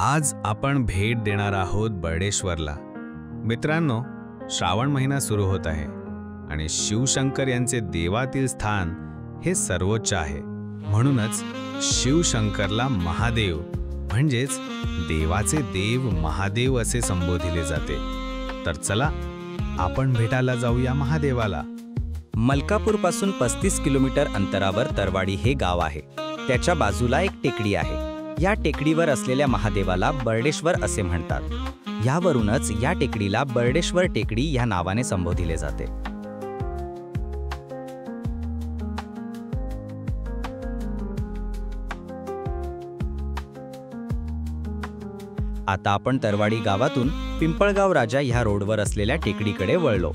आज आपण भेट देणार आहोत बर्डेश्वरला। मित्रांनो, श्रावण महिना सुरू होत आहे आणि शिवशंकर यांचे देवातील स्थान हे सर्वोच्च आहे। म्हणूनच शिवशंकरला महादेव म्हणजेच देवाचे देव महादेव असे संबोधिले जाते। तर चला आपण भेटायला जाऊया महादेवाला। मलकापूरपासून 35 किलोमीटर अंतरावर तरवाडी हे गाव आहे। त्याच्या बाजूला एक टेकडी आहे। या टेकडीवर असलेल्या महादेवाला बर्डेश्वर असे म्हणतात। यावरूनच या टेकडीला बर्डेश्वर टेकडी या नावाने संबोधिले जाते। आता आपण तरवाडी गावातून पिंपळगाव राजा ह्या रोडवर असलेल्या टेकडीकडे वळलो।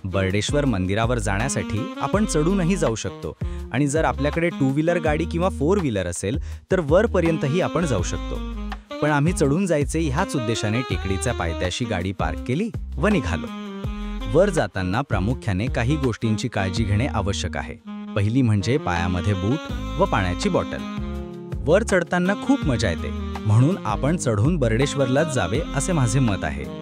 बर्डेश्वर मंदिरावर जाण्यासाठी आपण चढूनही जाऊ शकतो आणि जर आपल्याकडे 2 व्हीलर गाडी किंवा 4 व्हीलर असेल तर वरपर्यंतही आपण जाऊ शकतो। पण आम्ही चढून जायचे ह्याच उद्देशाने टेकडीच्या पायथ्याशी गाडी पार्क केली व निघालो। वर जाताना प्रामुख्याने काही गोष्टींची काळजी घेणे आवश्यक आहे। पहिली म्हणजे पायामध्ये बूट व पाण्याची बॉटल। वर चढताना खूप मजा येते, म्हणून आपण चढून बर्डेश्वरलाच जावे असे माझे मत आहे।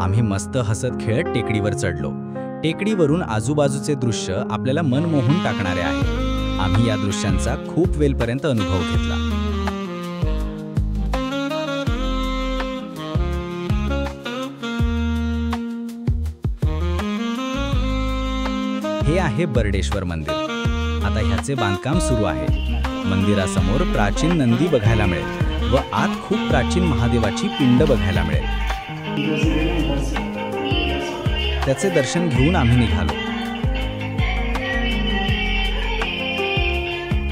आम्ही मस्त हसत खेळत टेकडीवर चढलो। टेकडीवरून आजूबाजूचे दृश्य आपल्याला मन मोहून टाकणारे आहे। आम्ही या दृश्यांचा खूप वेळपर्यंत अनुभव घेतला। हे आहे बर्डेश्वर मंदिर। आता ह्याचे बांधकाम सुरू आहे। मंदिरासमोर प्राचीन नंदी बघायला मिळेल व आत खूप प्राचीन महादेवाची पिंड बघायला मिळेल। त्याचे दर्शन घेऊन आम्ही निघालो।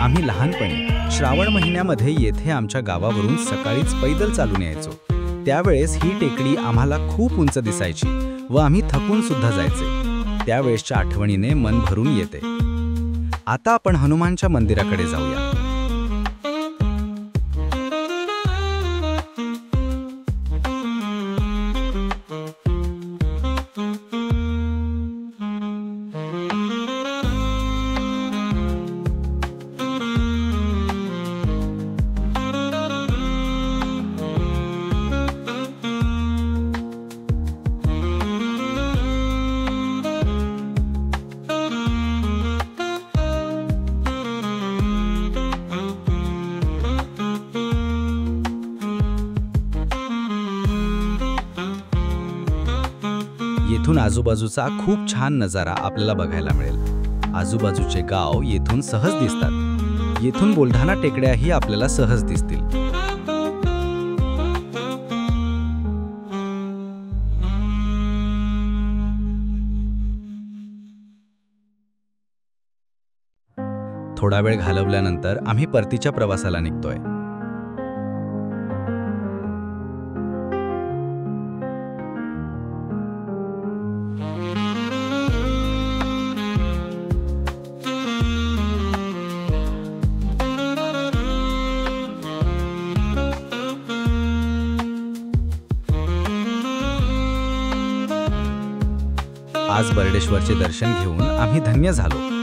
आम्ही लहानपणी श्रावण महिन्यामध्ये येथे आमच्या गावावरून सकाळीच पैदल चालून यायचो। त्यावेळेस ही टेकडी आम्हाला खूप उंच दिसायची व आम्ही थकून सुद्धा जायचे। त्यावेळेसच्या आठवणीने मन भरून येते। आता आपण हनुमानच्या मंदिराकडे जाऊया। इथून आजूबाजूचा खूप छान नजारा आपल्याला बघायला मिळेल. आजूबाजूचे गाव येथून सहज दिसतात. येथून बुलढाणा टेकड्याही आपल्याला सहज दिसतील. थोडा वेळ घालवल्यानंतर आम्ही परतीच्या प्रवासाला निघतोय. आज बर्डेश्वरचे दर्शन घेऊन आम्ही धन्य झालो.